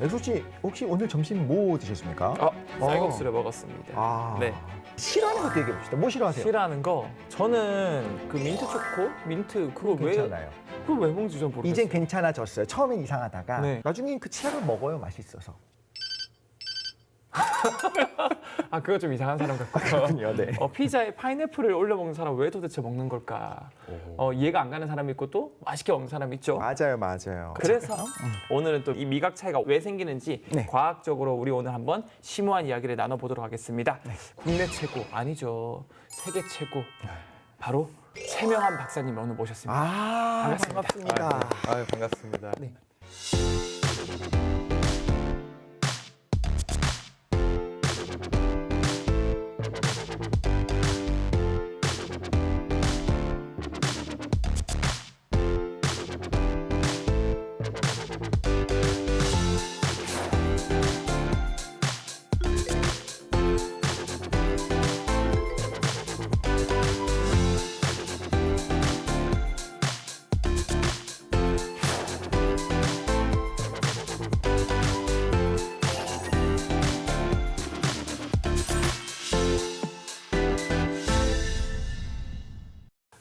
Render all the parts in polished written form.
엑소 씨 혹시 오늘 점심 뭐 드셨습니까? 쌀국수를 먹었습니다. 네. 싫어하는 것도 얘기해 봅시다. 뭐 싫어하세요? 싫어하는 거 저는 그 민트 초코? 민트 그거 괜찮아요. 그걸 왜 먹는지 전 모르겠어요. 이젠 괜찮아졌어요. 처음엔 이상하다가 네. 나중엔 그 치약을 먹어요. 맛있어서. 그거 좀 이상한 사람 같고요. 그렇군요. 네. 피자에 파인애플을 올려 먹는 사람 왜 도대체 먹는 걸까? 이해가 안 가는 사람이 있고 또 맛있게 먹는 사람이 있죠. 맞아요. 그래서 오늘은 또 이 미각 차이가 왜 생기는지 네. 과학적으로 우리 오늘 한번 심오한 이야기를 나눠보도록 하겠습니다. 네. 국내 최고 아니죠. 세계 최고 바로 최명한 박사님 오늘 모셨습니다. 반갑습니다. 반갑습니다. 네.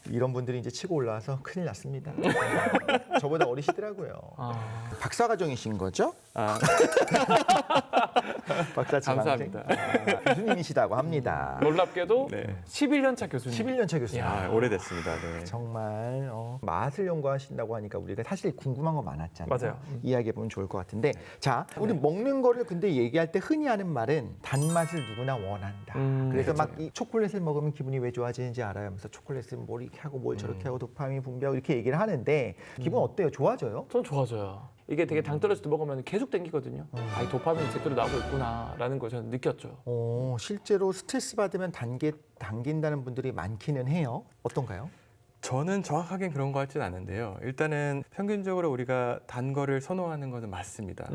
이런 분들이 이제 치고 올라와서 큰일 났습니다. 저보다 어리시더라고요. 박사 과정이신 거죠? 박사 지망생. 감사합니다. 교수님이시다고 합니다. 놀랍게도 네. 11년 차 교수님. 11년 차 교수님. 오래됐습니다. 네. 정말 맛을 연구하신다고 하니까 우리가 사실 궁금한 거 많았잖아요. 맞아요. 이야기해보면 좋을 것 같은데 자, 우리 먹는 거를 근데 얘기할 때 흔히 하는 말은 단맛을 누구나 원한다. 그래서 막 이 초콜릿을 먹으면 기분이 왜 좋아지는지 알아요 하면서 초콜릿을 뭘 이렇게 하고 뭘 저렇게 하고 도파민 분비하고 이렇게 얘기를 하는데 기분 어때요? 좋아져요? 전 좋아져요. 이게 되게 당 떨어질 때 먹으면 계속 땡기거든요. 이 도파민이 제대로 나오고 있구나라는 걸 저는 느꼈죠. 실제로 스트레스 받으면 당긴다는 분들이 많기는 해요. 어떤가요? 저는 정확하게 그런 것 같지는 않은데요. 일단은 평균적으로 우리가 단 거를 선호하는 것은 맞습니다.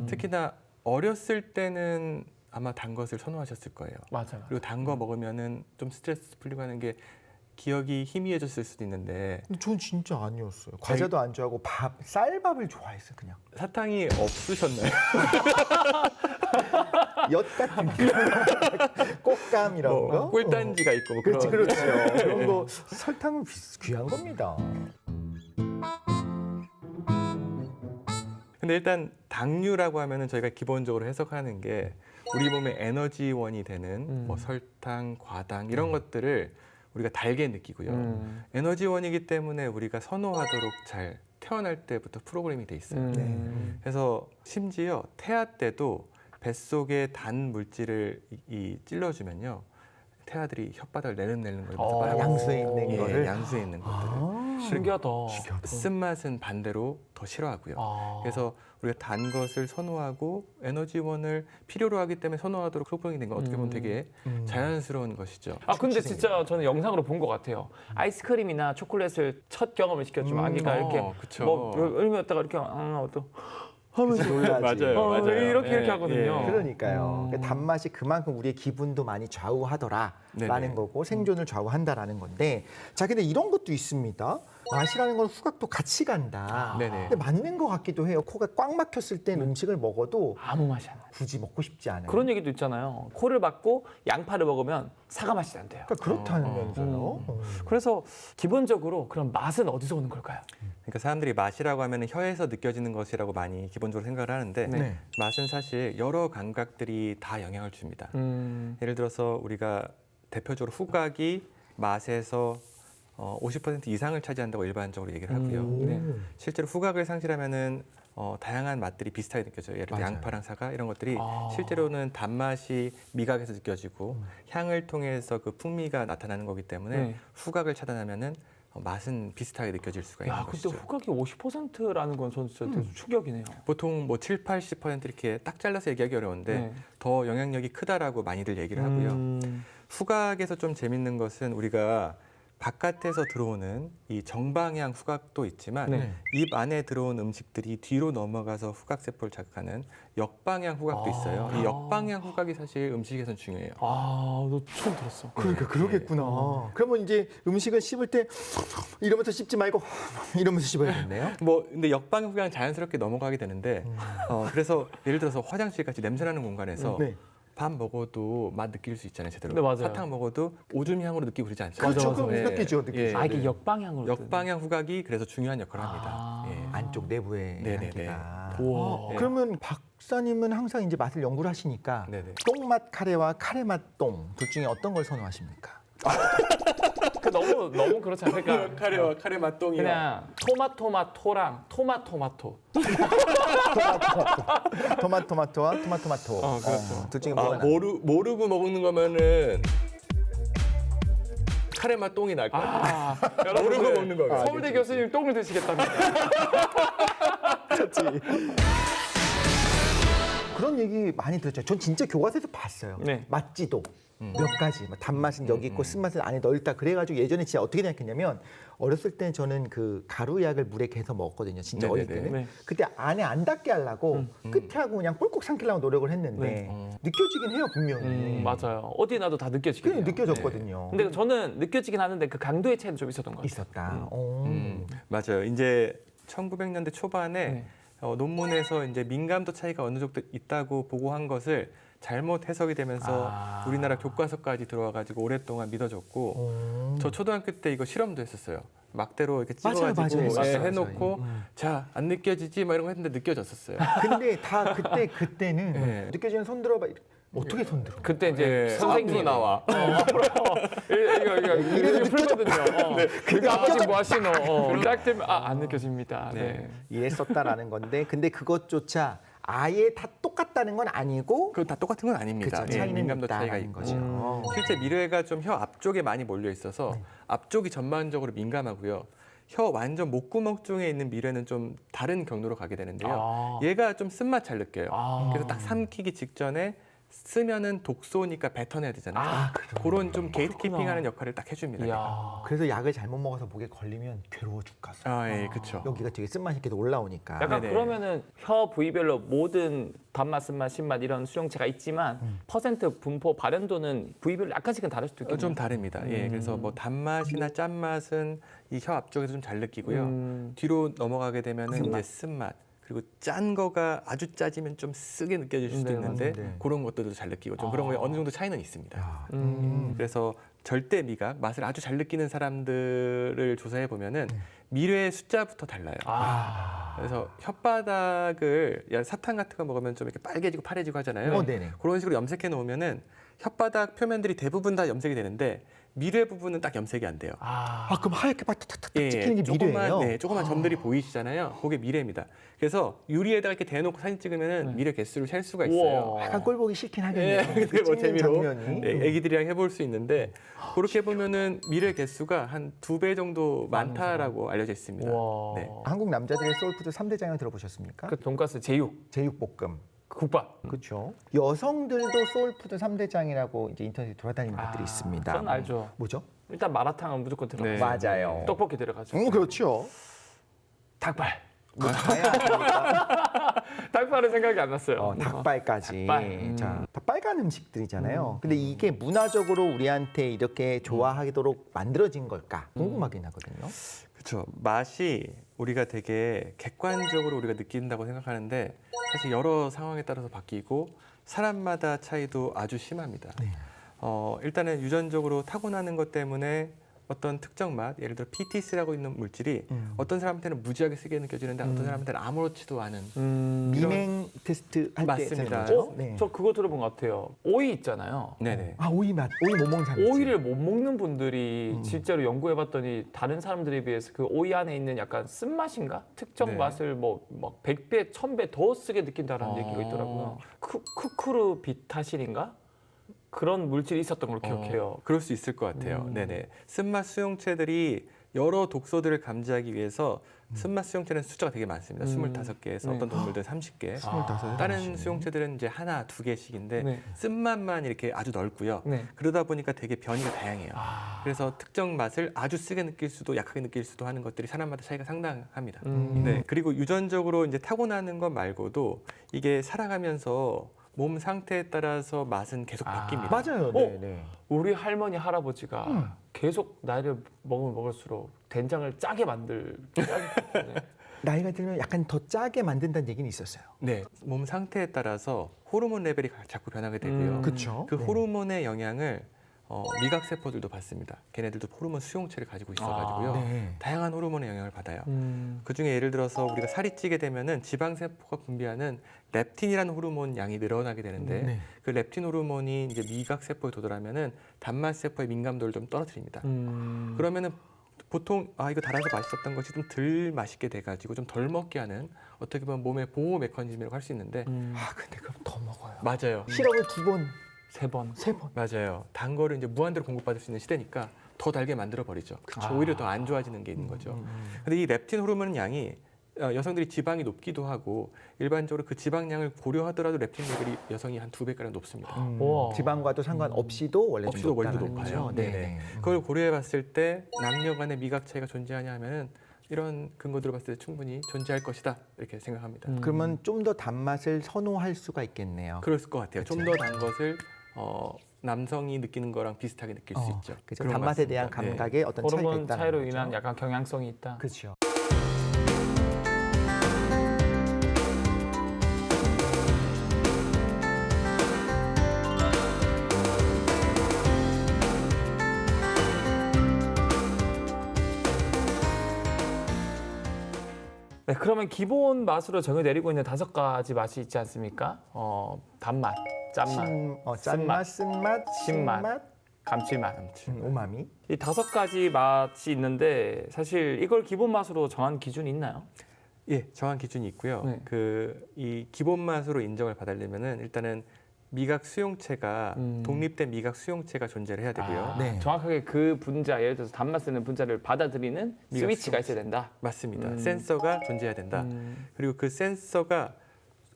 특히나 어렸을 때는 아마 단 것을 선호하셨을 거예요. 맞아요. 그리고 단 거 먹으면은 좀 스트레스 풀리고 하는 게 기억이 희미해졌을 수도 있는데 근데 전 진짜 아니었어요. 과자도 안 좋아하고 쌀밥을 좋아했어요, 그냥. 사탕이 없으셨나요? 엿 같은 꽃감 이런 거. 꿀단지가 있고 뭐 그렇지, 그런. 그렇죠. 그런 거 설탕은 귀한 겁니다. 근데 일단 당류라고 하면은 저희가 기본적으로 해석하는 게 우리 몸의 에너지원이 되는 뭐 설탕, 과당 이런 것들을 우리가 달게 느끼고요. 에너지원이기 때문에 우리가 선호하도록 잘 태어날 때부터 프로그램이 돼 있어요. 그래서 심지어 태아 때도 뱃속에 단 물질을 찔러주면요. 태아들이 혓바닥을 내는 걸 양수에 있는 거를. 양수에 있는 것들을. 신기하다. 쓴맛은 반대로 더 싫어하고요. 그래서 우리가 단 것을 선호하고 에너지원을 필요로 하기 때문에 선호하도록 프로그램이 된 건 어떻게 보면 되게 자연스러운 것이죠. 근데 진짜 저는 영상으로 본 것 같아요. 아이스크림이나 초콜릿을 첫 경험을 시켜주면 아기가 이렇게 그쵸. 뭐 얼마였다가 이렇게 어떤 하면서 놀라지. 맞아요. 이렇게 하거든요. 그러니까요. 그러니까 단맛이 그만큼 우리의 기분도 많이 좌우하더라라는 네네. 거고 생존을 좌우한다라는 건데 자, 근데 이런 것도 있습니다. 맛이라는 건 후각도 같이 간다. 네네. 근데 맞는 것 같기도 해요. 코가 꽉 막혔을 땐 음식을 먹어도 아무 맛이 안 나요. 굳이 먹고 싶지 않아요. 그런 얘기도 있잖아요. 코를 막고 양파를 먹으면 사과 맛이 난대요. 그러니까 그렇다면서요. 그래서 기본적으로 그런 맛은 어디서 오는 걸까요? 그러니까 사람들이 맛이라고 하면 혀에서 느껴지는 것이라고 많이 기본적으로 생각을 하는데 네. 맛은 사실 여러 감각들이 다 영향을 줍니다. 예를 들어서 우리가 대표적으로 후각이 맛에서 50% 이상을 차지한다고 일반적으로 얘기를 하고요. 네. 실제로 후각을 상실하면은 다양한 맛들이 비슷하게 느껴져요. 예를 들어 맞아요. 양파랑 사과 이런 것들이 실제로는 단맛이 미각에서 느껴지고 향을 통해서 그 풍미가 나타나는 거기 때문에 네. 후각을 차단하면은 맛은 비슷하게 느껴질 수가 있는 근데 것이죠. 후각이 50%라는 건 저는 진짜 되게 충격이네요. 보통 뭐 7, 80% 이렇게 딱 잘라서 얘기하기 어려운데 네. 더 영향력이 크다라고 많이들 얘기를 하고요. 후각에서 좀 재밌는 것은 우리가 바깥에서 들어오는 이 정방향 후각도 있지만 네. 입 안에 들어온 음식들이 뒤로 넘어가서 후각세포를 자극하는 역방향 후각도 있어요. 이 역방향 후각이 사실 음식에선 중요해요. 너 처음 들었어. 그러니까 그러겠구나. 그러면 이제 음식을 씹을 때 이러면서 씹지 말고 이러면서 씹어야겠네요. 뭐 근데 역방향 후각은 자연스럽게 넘어가게 되는데 그래서 예를 들어서 화장실 같이 냄새나는 공간에서 네. 밥 먹어도 맛 느낄 수 있잖아요, 제대로. 네, 맞아요. 사탕 먹어도 오줌 향으로 느끼고 그러지 않잖아요. 그렇죠. 그럼 예. 느끼죠, 느끼죠. 이게 네. 역방향으로. 역방향 후각이 그래서 중요한 역할을 합니다. 아. 예. 안쪽 내부의 네네네. 향기가. 우와. 그러면 박사님은 항상 이제 맛을 연구를 하시니까 네네. 똥맛 카레와 카레맛 똥 둘 중에 어떤 걸 선호하십니까? 너무 그렇지 않을까? 카레와 카레 맛동이요. 그냥 토마토마토랑 토마토마토. 토마토마토와 토마토마토. 그렇죠. 둘 중에 뭐가 나? 모르고 먹는 거면은 카레 맛 똥이 날 것 같아요. 모르고 먹는 거면. 서울대 교수님 똥을 드시겠답니다. 그런 얘기 많이 들었죠. 전 진짜 교과서에서 봤어요. 네. 맛지도 몇 가지, 뭐 단맛은 여기 있고 쓴맛은 안에 넣었다. 그래가지고 예전에 진짜 어떻게 생각했냐면 어렸을 때 저는 그 가루약을 물에 개서 먹었거든요. 진짜 어릴 네네네. 때는. 네. 그때 안에 안 닿게 하려고 끝에 하고 그냥 꿀꺽 삼키려고 노력을 했는데 네. 느껴지긴 해요 분명히. 맞아요. 어디 나도 다 느껴지긴 그냥 해요. 느껴졌거든요. 근데 저는 느껴지긴 하는데 그 강도의 차이는 좀 있었던 것 같아요. 있었다. 맞아요. 이제 1900년대 초반에 네. 논문에서 이제 민감도 차이가 어느 정도 있다고 보고한 것을 잘못 해석이 되면서 우리나라 교과서까지 들어와가지고 오랫동안 믿어졌고 저 초등학교 때 이거 실험도 했었어요. 막대로 이렇게 찍어가지고 맞아요. 해놓고 자 안 느껴지지 막 이런 거 했는데 느껴졌었어요. 근데 다 그때는 네. 느껴지는 손 들어봐. 어떻게 손 들어? 그때 이제 네, 선생님이 앞으로 나와. 이거 풀거든요. 그 아버지 뭐 하시노? 그렇죠. 딱 되면 안 느껴집니다. 네. 이랬었다라는 건데 근데 그것조차 아예 다 똑같다는 건 아니고 그거 다 똑같은 건 아닙니다. 그쵸, 예, 차이는 민감도 있다라는 차이가 있고. 거죠. 실제 미뢰가 좀 혀 앞쪽에 많이 몰려 있어서 앞쪽이 전반적으로 민감하고요. 혀 완전 목구멍 쪽에 있는 미뢰는 좀 다른 경로로 가게 되는데요. 얘가 좀 쓴맛 잘 느껴요. 그래서 딱 삼키기 직전에 쓰면은 독소니까 뱉어내야 되잖아요. 그런 좀 게이트키핑하는 역할을 딱 해줍니다. 얘가. 이야. 그래서 약을 잘못 먹어서 목에 걸리면 괴로워 죽겠어. 예, 그렇죠. 여기가 되게 쓴맛이 계속 올라오니까. 약간 네네. 그러면은 혀 부위별로 모든 단맛, 쓴맛, 신맛 이런 수용체가 있지만 퍼센트 분포 발현도는 부위별로 약간씩은 다를 수도 있겠네요. 좀 다릅니다. 예, 그래서 뭐 단맛이나 짠맛은 이 혀 앞쪽에서 좀 잘 느끼고요. 뒤로 넘어가게 되면은 이제 쓴맛. 그리고 짠 거가 아주 짜지면 좀 쓰게 느껴질 수도 네, 있는데 맞는데. 그런 것들도 잘 느끼고 좀 그런 거에 어느 정도 차이는 있습니다. 그래서 절대 미각, 맛을 아주 잘 느끼는 사람들을 조사해 보면은 미뢰의 숫자부터 달라요. 그래서 혓바닥을 사탕 같은 거 먹으면 좀 이렇게 빨개지고 파래지고 하잖아요. 네네. 그런 식으로 염색해 놓으면은 혓바닥 표면들이 대부분 다 염색이 되는데 미뢰 부분은 딱 염색이 안 돼요. 그럼 하얗게 막 탁탁탁 찍히는 게 미래예요. 조그만 점들이 보이시잖아요. 그게 미래입니다. 그래서 유리에다가 이렇게 대놓고 사진 찍으면은 미래 개수를 셀 수가 있어요. 우와. 약간 꼴 보기 싫긴 하겠네요. 근데 뭐 찍는 재미로 장면이. 애기들이랑 해볼 수 있는데 그렇게 보면은 미래 개수가 한 2배 정도 많다라고 알려져 있습니다. 우와. 네. 한국 남자들의 소울푸드 3대장을 들어보셨습니까? 그 돈가스, 제육, 제육볶음. 국밥. 그렇죠. 여성들도 소울푸드 3대장이라고 이제 인터넷에 돌아다니는 것들이 있습니다. 저는 알죠. 뭐죠? 일단 마라탕은 무조건 들어가죠. 네. 맞아요. 떡볶이 들어가죠. 그렇죠. 닭발. 뭐 가야 하니까. 닭발은 생각이 안 났어요. 닭발까지. 닭발. 자, 빨간 음식들이잖아요. 근데 이게 문화적으로 우리한테 이렇게 좋아하도록 만들어진 걸까 궁금하긴 하거든요. 그렇죠. 맛이 우리가 되게 객관적으로 우리가 느낀다고 생각하는데 사실 여러 상황에 따라서 바뀌고 사람마다 차이도 아주 심합니다. 일단은 유전적으로 타고나는 것 때문에 어떤 특정 맛, 예를 들어 PTC라고 있는 물질이 어떤 사람한테는 무지하게 세게 느껴지는데 어떤 사람한테는 아무렇지도 않은 미행 테스트 할 때 맞습니다. 쓰는 거죠? 네. 저 그거 들어본 것 같아요. 오이 있잖아요. 네네. 오이 맛. 오이 못 먹는 사람. 오이를 못 먹는 분들이 실제로 연구해봤더니 다른 사람들에 비해서 그 오이 안에 있는 약간 쓴맛인가? 특정 네. 맛을 뭐 막 100배, 1000배 더 쓰게 느낀다는 얘기가 있더라고요. 쿠쿠르비타신인가? 그런 물질이 있었던 걸 기억해요. 그럴 수 있을 것 같아요. 네네. 쓴맛 수용체들이 여러 독소들을 감지하기 위해서 쓴맛 수용체는 숫자가 되게 많습니다. 25개에서 네. 어떤 동물들은 30개. 25. 다른 수용체들은 이제 하나, 두 개씩인데 네. 쓴맛만 이렇게 아주 넓고요. 네. 그러다 보니까 되게 변이가 다양해요. 그래서 특정 맛을 아주 쓰게 느낄 수도 약하게 느낄 수도 하는 것들이 사람마다 차이가 상당합니다. 네. 그리고 유전적으로 이제 타고나는 것 말고도 이게 살아가면서 몸 상태에 따라서 맛은 계속 바뀝니다. 맞아요. 네, 네. 우리 할머니 할아버지가 계속 나이를 먹으면 먹을수록 된장을 짜게 만들. 네. 나이가 들면 약간 더 짜게 만든다는 얘기는 있었어요. 네. 몸 상태에 따라서 호르몬 레벨이 자꾸 변하게 되고요. 그렇죠. 그 호르몬의 영향을 미각 세포들도 받습니다. 걔네들도 호르몬 수용체를 가지고 있어가지고요. 네. 다양한 호르몬의 영향을 받아요. 그 중에 예를 들어서 우리가 살이 찌게 되면은 지방 세포가 분비하는 렙틴이라는 호르몬 양이 늘어나게 되는데 네. 그 렙틴 호르몬이 이제 미각 세포에 도달하면은 단맛 세포의 민감도를 좀 떨어뜨립니다. 그러면은 보통 이거 달아서 맛있었던 것이 좀 덜 맛있게 돼가지고 좀 덜 먹게 하는 어떻게 보면 몸의 보호 메커니즘이라고 할 수 있는데 근데 그럼 더 먹어요. 맞아요. 시럽을 2번, 3번. 3번. 맞아요. 단 거를 이제 무한대로 공급받을 수 있는 시대니까 더 달게 만들어 버리죠. 오히려 더 안 좋아지는 게 있는 거죠. 근데 이 렙틴 호르몬 양이 여성들이 지방이 높기도 하고 일반적으로 그 지방량을 고려하더라도 렙틴 레벨이 여성이 한 2배가량 높습니다. 우와. 지방과도 상관없이도 원래 없이도 좀 원래도 높다는 높아요. 거죠. 네네. 그걸 고려해봤을 때 남녀 간의 미각 차이가 존재하냐 하면은 이런 근거들을 봤을 때 충분히 존재할 것이다 이렇게 생각합니다. 그러면 좀 더 단맛을 선호할 수가 있겠네요. 그럴 것 같아요. 좀 더 단 것을 남성이 느끼는 거랑 비슷하게 느낄 수 있죠. 그죠. 그런 것 단맛에 대한 같습니다. 네. 감각에 어떤 차이가 호르몬 있다는 차이로 거죠. 인한 약간 경향성이 있다. 그렇죠. 네, 그러면 기본 맛으로 정해 내리고 있는 5가지 맛이 있지 않습니까? 단맛, 짠맛, 짠맛, 쓴맛, 신맛. 신맛, 감칠맛. 오마미. 이 5가지 맛이 있는데 사실 이걸 기본 맛으로 정한 기준이 있나요? 예, 정한 기준이 있고요. 네. 이 기본 맛으로 인정을 받으려면은 일단은 미각 수용체가 독립된 미각 수용체가 존재를 해야 되고요. 네. 정확하게 그 분자, 예를 들어서 단맛 쓰는 분자를 받아들이는 미각 스위치가 있어야 된다. 맞습니다. 센서가 존재해야 된다. 그리고 그 센서가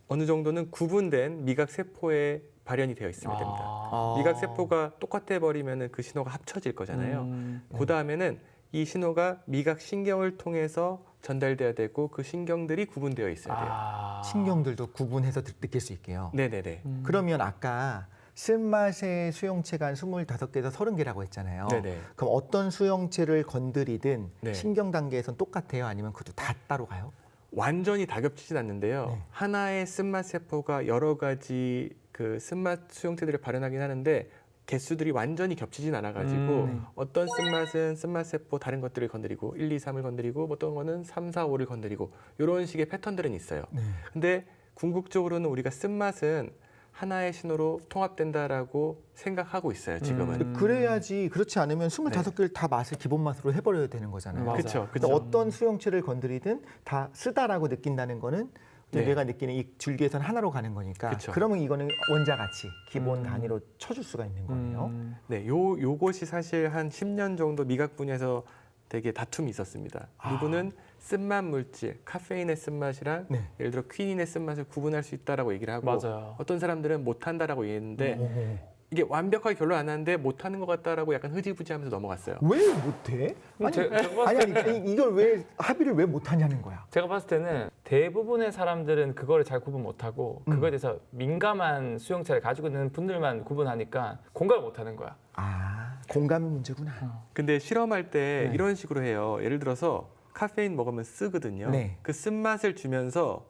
어느 정도는 구분된 미각 세포에 발현이 되어 있어야 됩니다. 미각 세포가 똑같아 버리면은 그 신호가 합쳐질 거잖아요. 그 다음에는 이 신호가 미각 신경을 통해서 전달돼야 되고 그 신경들이 구분되어 있어야 돼요. 신경들도 구분해서 느낄 수 있게요. 네네네. 그러면 아까 쓴맛의 수용체가 한 25개에서 30개라고 했잖아요. 네네. 그럼 어떤 수용체를 건드리든 네. 신경 단계에선 똑같아요? 아니면 그것도 다 따로 가요? 완전히 다 겹치진 않는데요. 네. 하나의 쓴맛 세포가 여러 가지 그 쓴맛 수용체들을 발현하긴 하는데 개수들이 완전히 겹치진 않아가지고 네. 어떤 쓴맛은 쓴맛 세포 다른 것들을 건드리고 1, 2, 3을 건드리고 어떤 거는 3, 4, 5를 건드리고 이런 식의 패턴들은 있어요. 네. 근데 궁극적으로는 우리가 쓴맛은 하나의 신호로 통합된다라고 생각하고 있어요. 지금은. 그래야지 그렇지 않으면 25개를 다 맛을 기본 맛으로 해버려야 되는 거잖아요. 맞아요. 그렇죠. 그래서 그렇죠. 어떤 수용체를 건드리든 다 쓰다라고 느낀다는 거는 네. 내가 느끼는 이 줄기에선 하나로 가는 거니까 그쵸. 그러면 이거는 원자같이 기본 단위로 쳐줄 수가 있는 거예요. 네, 요것이 사실 한 10년 정도 미각 분야에서 되게 다툼이 있었습니다. 누구는 쓴맛 물질, 카페인의 쓴맛이랑 네. 예를 들어 퀴닌의 쓴맛을 구분할 수 있다라고 얘기를 하고 맞아요. 어떤 사람들은 못한다라고 얘기했는데 오. 이게 완벽하게 결론 안 나는데 못하는 것 같다라고 약간 흐지부지하면서 넘어갔어요. 왜 못해? 아니 이걸 왜 합의를 왜 못하냐는 거야. 제가 봤을 때는 대부분의 사람들은 그거를 잘 구분 못하고 그거에 대해서 민감한 수용체를 가지고 있는 분들만 구분하니까 공감을 못하는 거야. 아 공감 문제구나. 근데 실험할 때 네. 이런 식으로 해요. 예를 들어서 카페인 먹으면 쓰거든요. 네. 그 쓴맛을 주면서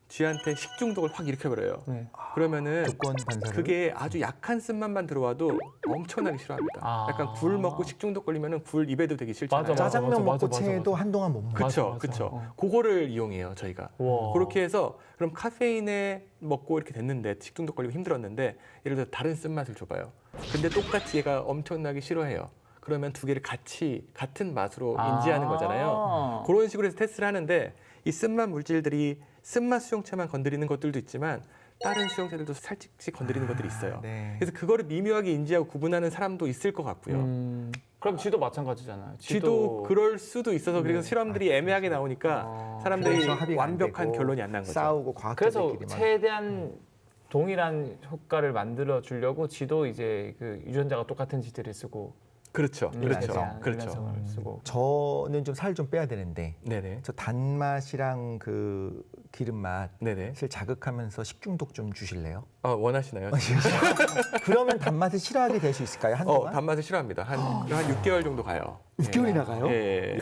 쥐한테 식중독을 확 일으켜버려요. 네. 그러면은 조건 반사를. 그게 아주 약한 쓴맛만 들어와도 엄청나게 싫어합니다. 아. 약간 굴 먹고 식중독 걸리면은 굴 입에도 되게 싫잖아요. 맞아, 맞아. 짜장면 먹고 맞아. 체해도 한동안 못 먹어. 그렇죠, 맞아. 그렇죠. 그거를 이용해요 저희가. 와. 그렇게 해서 그럼 카페인에 먹고 이렇게 됐는데 식중독 걸리고 힘들었는데 예를 들어 다른 쓴맛을 줘봐요. 근데 똑같이 얘가 엄청나게 싫어해요. 그러면 두 개를 같이 같은 맛으로 인지하는 거잖아요. 그런 식으로 해서 테스트를 하는데 이 쓴맛 물질들이 쓴맛 수용체만 건드리는 것들도 있지만 다른 수용체들도 살짝씩 건드리는 것들이 있어요. 네. 그래서 그거를 미묘하게 인지하고 구분하는 사람도 있을 것 같고요. 그럼 쥐도 마찬가지잖아요. 쥐도 그럴 수도 있어서 그래서 실험들이 애매하게 나오니까 사람들이 그래서 합의가 안 완벽한 되고 결론이 안 난 거죠. 싸우고 그래서 과학자들끼리만. 최대한 동일한 효과를 만들어 주려고 쥐도 이제 그 유전자가 똑같은 쥐들을 쓰고 그렇죠. 그렇죠. 그렇죠. 일면성을 쓰고. 저는 좀 살 좀 빼야 되는데 네네. 저 단맛이랑 그 기름 맛을 네네. 자극하면서 식중독 좀 주실래요? 원하시나요? 그러면 단맛을 싫어하게 될 수 있을까요? 한동안? 단맛을 싫어합니다. 한 6개월 정도 가요. 6개월이나 가요? 예.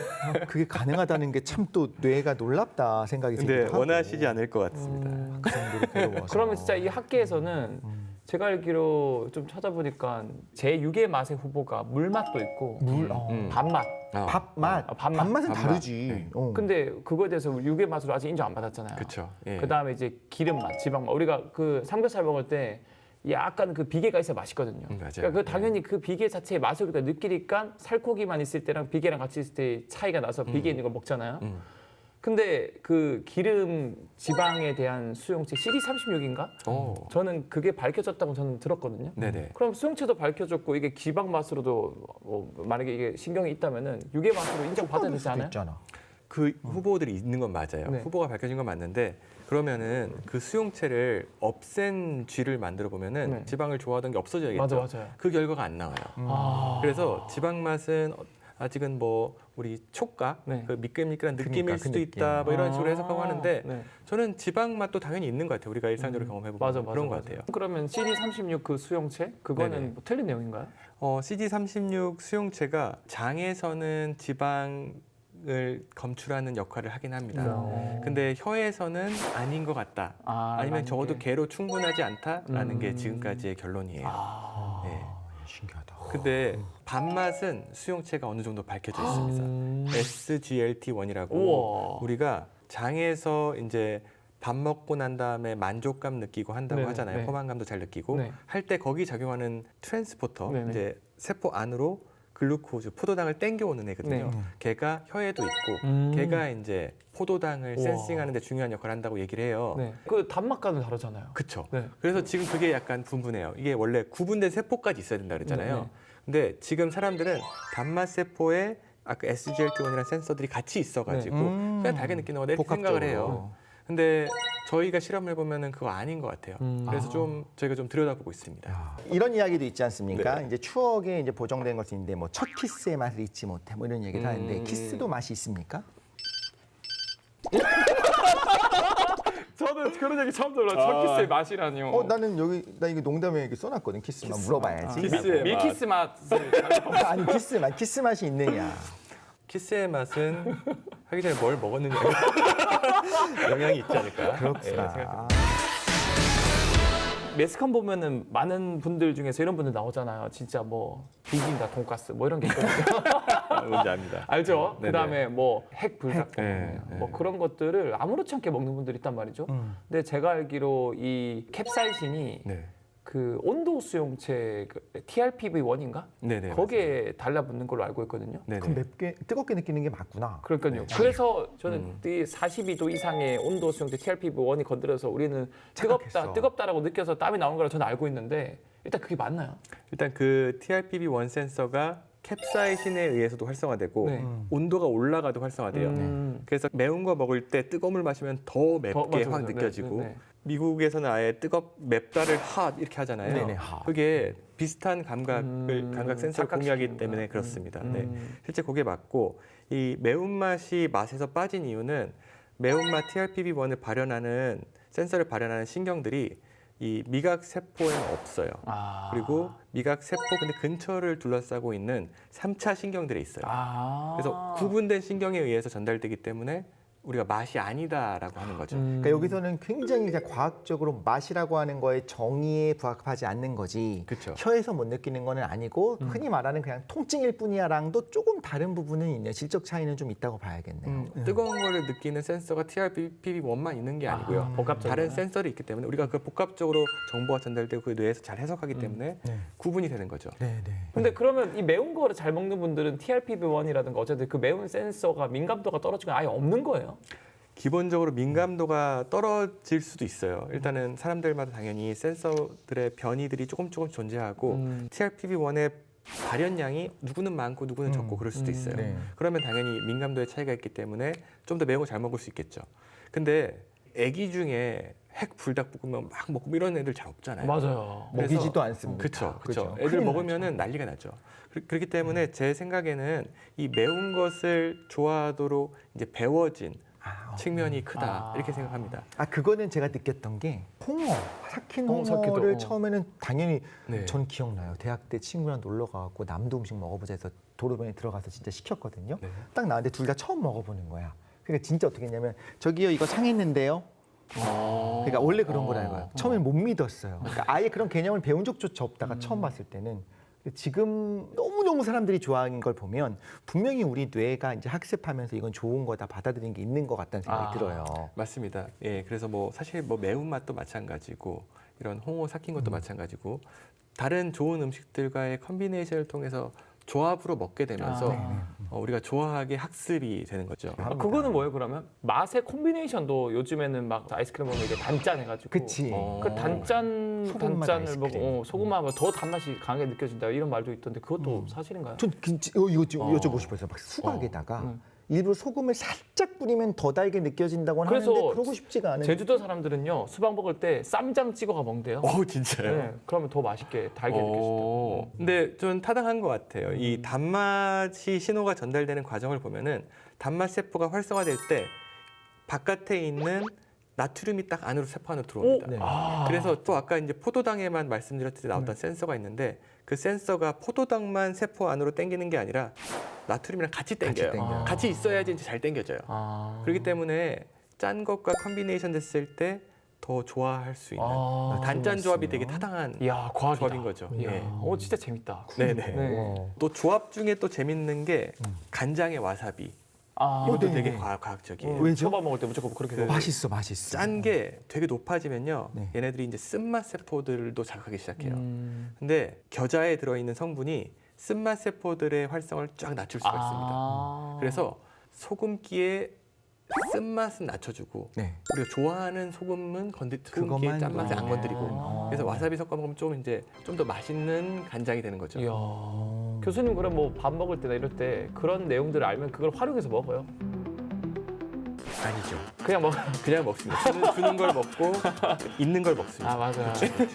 그게 가능하다는 게 참 또 뇌가 놀랍다 생각이 근데 들기도 하고. 원하시지 않을 것 같습니다. 그 정도로 괴로워서. 그러면 진짜 이 학계에서는 제가 알기로 좀 찾아보니까 제 6의 맛의 후보가 물맛도 있고 물, 밥맛. 밥맛, 밥맛. 밥맛은 밥맛. 다르지. 네. 근데 그거에 대해서 6의 맛으로 아직 인정 안 받았잖아요. 그렇죠. 예. 그다음에 이제 기름맛, 지방맛. 우리가 그 삼겹살 먹을 때 약간 그 비계가 있어야 맛있거든요. 맞아요. 그러니까 그 당연히 그 비계 자체의 맛을 우리가 느끼니까 살코기만 있을 때랑 비계랑 같이 있을 때 차이가 나서 비계 있는 걸 먹잖아요. 근데 그 기름 지방에 대한 수용체 CD36인가? 저는 그게 밝혀졌다고 저는 들었거든요. 네네. 그럼 수용체도 밝혀졌고 이게 지방 맛으로도 만약에 이게 신경이 있다면은 유괴 맛으로 인정받아야 되지 수도 않아요? 있잖아. 그 후보들이 있는 건 맞아요. 네. 후보가 밝혀진 건 맞는데 그러면은 그 수용체를 없앤 쥐를 만들어 보면은 네. 지방을 좋아하던 게 없어져야겠죠. 맞아요. 그 결과가 안 나와요. 아. 그래서 지방 맛은 아직은 뭐 우리 촉각, 네. 그 미끌미끌한 느낌일 그러니까, 그 수도 느낌. 있다, 뭐 이런 식으로 해석하고 하는데 네. 저는 지방 맛도 당연히 있는 것 같아요. 우리가 일상적으로 경험해보면 그런 것 같아요. 그러면 CD36 그 수용체 그거는 네네. 뭐 틀린 내용인가요? CD36 수용체가 장에서는 지방을 검출하는 역할을 하긴 합니다. 근데 혀에서는 아닌 것 같다. 아니면 맞는 적어도 게. 개로 충분하지 않다라는 게 지금까지의 결론이에요. 네. 신기하다. 근데 밥맛은 수용체가 어느 정도 밝혀져 있습니다. SGLT1이라고 우와. 우리가 장에서 이제 밥 먹고 난 다음에 만족감 느끼고 한다고 네네, 하잖아요. 네. 포만감도 잘 느끼고 네. 할 때 거기 작용하는 트랜스포터 네네. 이제 세포 안으로 글루코즈 포도당을 땡겨오는 애거든요. 네. 걔가 혀에도 있고 걔가 이제 포도당을 우와. 센싱하는데 중요한 역할을 한다고 얘기를 해요. 네. 그 단맛과는 다르잖아요. 그렇죠. 네. 그래서 지금 그게 약간 분분해요. 이게 원래 구분된 세포까지 있어야 된다 그랬잖아요. 네, 네. 근데 지금 사람들은 단맛 세포에 아까 SGLT1이라는 센서들이 같이 있어가지고 그냥 달게 느끼는 거다 이렇게 생각을 해요. 근데 저희가 실험을 해보면은 그거 아닌 것 같아요. 그래서 좀 저희가 좀 들여다보고 있습니다. 이런 이야기도 있지 않습니까? 네. 이제 추억에 이제 보정된 것이 있는데 뭐 첫 키스의 맛을 잊지 못해 뭐 이런 얘기를 하는데 음. 키스도 맛이 있습니까? 저는 그런 얘기 처음 들어요. 첫 키스의 맛이라니요. 나는 여기 나 이거 농담에 이렇게 써놨거든. 키스만 물어봐야지. 키스의 밀키스 맛을 아니 키스 맛이 있느냐? 키스의 맛은 하기 전에 뭘 먹었느냐 영향이 있지 않을까. 그렇구나. 매스컴 보면은 많은 분들 중에서 이런 분들 나오잖아요. 진짜 뭐 비빔다 돈가스 뭐 이런 게 있거든요. 뭔지 압니다. 알죠? 네네. 그다음에 뭐 핵 불닭 네, 뭐 네. 그런 것들을 아무렇지 않게 먹는 분들이 있단 말이죠. 근데 제가 알기로 이 캡사이신이 네. 그 온도 수용체 그 TRPV1인가? 네네. 거기에 달라붙는 걸로 알고 있거든요. 네네. 그럼 맵게 뜨겁게 느끼는 게 맞구나. 그러니까요. 그래서 저는 이 42도 이상의 온도 수용체 TRPV1이 건드려서 우리는 착각했어. 뜨겁다라고 느껴서 땀이 나오는 걸 저는 알고 있는데 일단 그게 맞나요? 일단 그 TRPV1 센서가 캡사이신에 의해서도 활성화되고 네. 온도가 올라가도 활성화돼요. 그래서 매운 거 먹을 때 뜨거운 물 마시면 더 맵게 맞아, 확 맞아. 느껴지고 네. 미국에서는 아예 맵다를 핫 이렇게 하잖아요. 네네, 핫. 그게 비슷한 감각 센서를 착각 공유하기 시키는구나. 때문에 그렇습니다. 네. 실제 그게 맞고 이 매운맛이 맛에서 빠진 이유는 매운맛 TRPV1을 발현하는 센서를 발현하는 신경들이 이 미각 세포에는 없어요. 그리고 미각 세포 근데 근처를 둘러싸고 있는 3차 신경들이 있어요. 그래서 구분된 신경에 의해서 전달되기 때문에 우리가 맛이 아니다라고 하는 거죠. 그러니까 여기서는 굉장히 이제 과학적으로 맛이라고 하는 거에 정의에 부합하지 않는 거지. 그쵸. 혀에서 못 느끼는 거는 아니고 흔히 말하는 그냥 통증일 뿐이야랑도 조금 다른 부분은 있네요. 질적 차이는 좀 있다고 봐야겠네요. 뜨거운 거를 느끼는 센서가 TRPV1만 있는 게 아니고요. 복합적으로. 다른 센서들이 있기 때문에 우리가 그 복합적으로 정보가 전달되고 그 뇌에서 잘 해석하기 때문에 네. 구분이 되는 거죠. 네. 근데 그러면 이 매운 거를 잘 먹는 분들은 TRPV1이라든가 어쨌든 그 매운 센서가 민감도가 떨어지고 아예 없는 거예요? 기본적으로 민감도가 떨어질 수도 있어요. 일단은 사람들마다 당연히 센서들의 변이들이 조금 존재하고 TRPV1의 발현량이 누구는 많고 누구는 적고 그럴 수도 있어요. 네. 그러면 당연히 민감도의 차이가 있기 때문에 좀 더 매운 거 잘 먹을 수 있겠죠. 근데 아기 중에 핵 불닭볶음면 막 먹고 이런 애들 잘 없잖아요. 맞아요. 그래서- 먹이지도 않습니다. 그렇죠. 그죠? 애들 큰일 먹으면은 난리가 나죠. 그렇기 때문에 제 생각에는 이 매운 것을 좋아하도록 이제 배워진 측면이 크다 이렇게 생각합니다. 그거는 제가 느꼈던 게 홍어, 삭힌 삭히도, 홍어를 처음에는 당연히 네. 전 기억나요. 대학 때 친구랑 놀러 가고 남도 음식 먹어보자 해서 도로변에 들어가서 진짜 시켰거든요. 네. 딱 나왔는데 둘 다 처음 먹어보는 거야. 그러니까 진짜 어떻게 했냐면 저기요 이거 상했는데요. 그러니까 원래 그런 거라는 거예요. 처음엔 못 믿었어요. 그러니까 아예 그런 개념을 배운 적조차 없다가 처음 봤을 때는 지금 너무너무 사람들이 좋아하는 걸 보면 분명히 우리 뇌가 이제 학습하면서 이건 좋은 거다 받아들이는 게 있는 것 같다는 생각이 들어요. 맞습니다. 예, 그래서 뭐 사실 뭐 매운맛도 마찬가지고 이런 홍어 삭힌 것도 마찬가지고 다른 좋은 음식들과의 컨비네이션을 통해서 조합으로 먹게 되면서 우리가 좋아하게 학습이 되는 거죠. 그거는 뭐예요 그러면? 맛의 콤비네이션도 요즘에는 막 아이스크림 먹으면 이게 단짠 해가지고 그치. 그 단짠 소금맛 단짠을 아이스크림. 먹고 소금하면 더 단맛이 강하게 느껴진다 이런 말도 있던데 그것도 사실인가요? 전 이거 여쭤보고 싶어서 막 수박에다가 일부러 소금을 살짝 뿌리면 더 달게 느껴진다고 그래서 하는데 그러고 싶지가 않은. 제주도 사람들은요 수박 먹을 때 쌈장 찍어가 먹는데요. 진짜요? 네, 그러면 더 맛있게 달게 느껴진다. 근데 좀 타당한 것 같아요. 이 단맛이 신호가 전달되는 과정을 보면은 단맛 세포가 활성화될 때 바깥에 있는 나트륨이 딱 안으로 세포 안으로 들어옵니다. 네. 그래서 또 아까 이제 포도당에만 말씀드렸을 때 나왔던 센서가 있는데 그 센서가 포도당만 세포 안으로 당기는 게 아니라 나트륨이랑 같이 당겨요. 당겨요. 같이 있어야지 이제 잘 당겨져요. 그렇기 때문에 짠 것과 컨비네이션 됐을 때 더 좋아할 수 있는 단짠 조합이 되게 타당한 이야 과학이다. 조합인 거죠. 이야, 예. 진짜 재밌다. 네네. 네. 또 조합 중에 또 재밌는 게 간장에 와사비. 이것도 네. 되게 과학적이에요. 왜죠? 초밥 먹을 때 무조건 그렇게 먹어요. 맛있어. 짠 게 되게 높아지면요. 네. 얘네들이 이제 쓴맛 세포들도 자극하기 시작해요. 근데 겨자에 들어있는 성분이 쓴맛 세포들의 활성을 쫙 낮출 수가 있습니다. 그래서 소금기에 쓴맛은 낮춰주고 네. 우리가 좋아하는 소금은 소금기의 그것만 짠맛을 안 건드리고 아. 그래서 와사비 섞어 먹으면 좀 더 맛있는 간장이 되는 거죠. 이야. 교수님 그럼 뭐 밥 먹을 때나 이럴 때 그런 내용들을 알면 그걸 활용해서 먹어요? 아니죠. 그냥 먹어요. 그냥 먹습니다. 주는 걸 먹고 있는 걸 먹습니다. 아 맞아.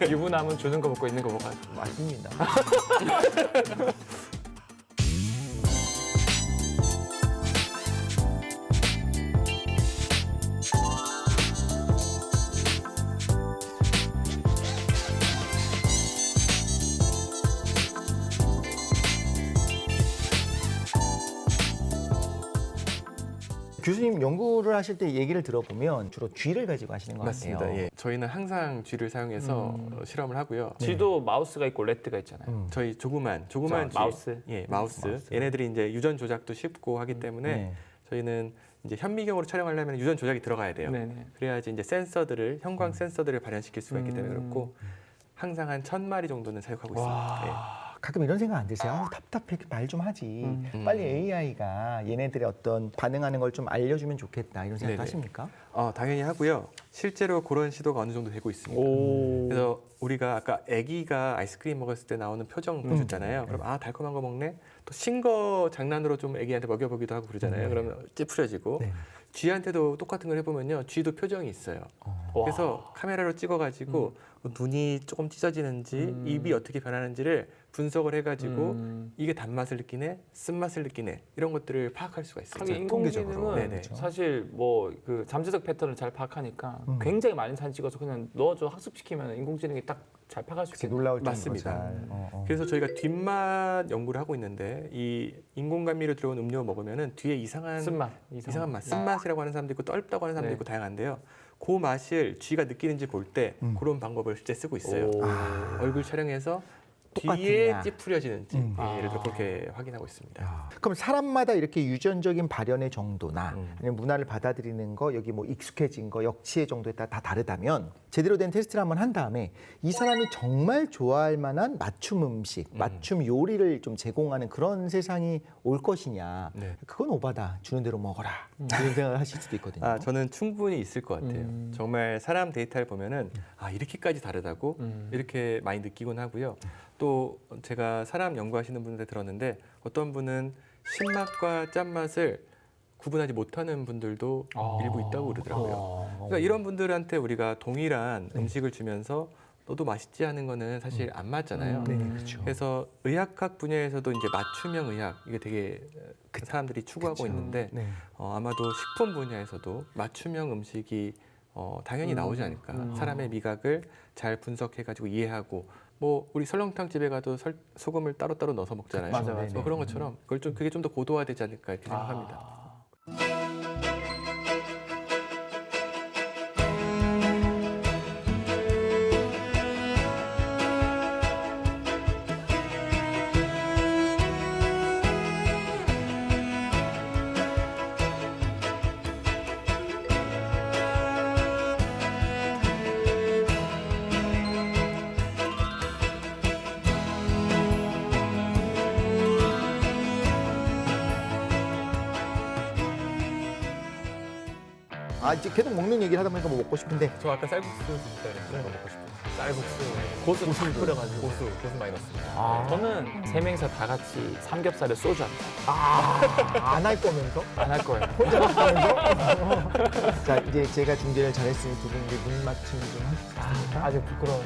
유부남은 주는 거 먹고 있는 거 먹어요. 맛있습니다. 교수님 연구를 하실 때 얘기를 들어보면 주로 쥐를 가지고 하시는 것 맞습니다. 같아요. 예. 저희는 항상 쥐를 사용해서 실험을 하고요. 쥐도 마우스가 있고 레트가 있잖아요. 저희 조그만 자, 쥐. 마우스. 예, 마우스. 얘네들이 이제 유전 조작도 쉽고 하기 때문에 네. 저희는 이제 현미경으로 촬영하려면 유전 조작이 들어가야 돼요. 네네. 그래야지 이제 형광 센서들을 발현시킬 수가 있기 때문에 그렇고 항상 한 1000마리 정도는 사육하고 있습니다. 가끔 이런 생각 안 드세요? 아우, 답답해. 말 좀 하지. 빨리 AI가 얘네들의 어떤 반응하는 걸 좀 알려주면 좋겠다. 이런 생각 네네. 하십니까? 당연히 하고요. 실제로 그런 시도가 어느 정도 되고 있습니다. 오. 그래서 우리가 아까 아기가 아이스크림 먹었을 때 나오는 표정 보셨잖아요. 그럼 달콤한 거 먹네. 또 신 거 장난으로 좀 아기한테 먹여보기도 하고 그러잖아요. 그러면 찌푸려지고 네. 쥐한테도 똑같은 걸 해보면요. 쥐도 표정이 있어요. 그래서 카메라로 찍어가지고 눈이 조금 찢어지는지 입이 어떻게 변하는지를 분석을 해가지고 이게 단맛을 느끼네, 쓴맛을 느끼네 이런 것들을 파악할 수가 있어요. 하긴 통계적으로. 인공지능은 네네. 사실 뭐 그 잠재적 패턴을 잘 파악하니까 굉장히 많은 사진 찍어서 그냥 넣어줘 학습시키면 인공지능이 딱 잘 파악할 수 이렇게 있겠네. 놀라울 정도로 맞습니다. 잘. 그래서 저희가 뒷맛 연구를 하고 있는데 이 인공감미로 들어온 음료 먹으면은 뒤에 이상한 쓴맛, 이상한 맛, 쓴맛이라고 하는 사람도 있고 떫다고 하는 사람도 네. 있고 다양한데요. 그 맛을 쥐가 느끼는지 볼 때 그런 방법을 실제 쓰고 있어요. 오. 얼굴 촬영해서 똑같으냐. 뒤에 찌푸려지는지 예를 들어 아. 그렇게 확인하고 있습니다. 그럼 사람마다 이렇게 유전적인 발현의 정도나 음. 아니면 문화를 받아들이는 거, 여기 뭐 익숙해진 거, 역치의 정도에 따라 다 다르다면 제대로 된 테스트를 한번 한 다음에 이 사람이 정말 좋아할 만한 맞춤 음식, 맞춤 요리를 좀 제공하는 그런 세상이 올 것이냐. 네. 그건 오바다. 주는 대로 먹어라. 이런 생각을 하실 수도 있거든요. 저는 충분히 있을 것 같아요. 정말 사람 데이터를 보면은 이렇게까지 다르다고 이렇게 많이 느끼곤 하고요. 또 제가 사람 연구하시는 분들 들었는데 어떤 분은 신맛과 짠맛을 구분하지 못하는 분들도 일부 있다고 그러더라고요. 그러니까 이런 분들한테 우리가 동일한 음식을 주면서 너도 맛있지 하는 거는 사실 안 맞잖아요. 네, 그렇죠. 그래서 의학학 분야에서도 이제 맞춤형 의학 이게 되게 사람들이 추구하고 있는데 네. 아마도 식품 분야에서도 맞춤형 음식이 당연히 나오지 않을까. 사람의 미각을 잘 분석해가지고 이해하고 뭐 우리 설렁탕 집에 가도 소금을 따로따로 넣어서 먹잖아요. 맞아, 맞아. 그런 것처럼 그게 좀 더 고도화되지 않을까 이렇게 생각합니다. 이제 계속 먹는 얘기를 하다 보니까 뭐 먹고 싶은데 저 아까 쌀국수 드셨다 그랬는데 먹고 싶어요. 쌀국수 고수 탁 끓여가지고. 고수 많이 넣습니다. 저는 세 명이서 다 같이 삼겹살에 소주 한 잔. 안 할 거면서 안 할 거예요. 혼자 먹으면서 자 이제 제가 중재를 잘했으니 두 분 이제 눈 맞춤 좀 하시겠습니까? 아직 부끄러워.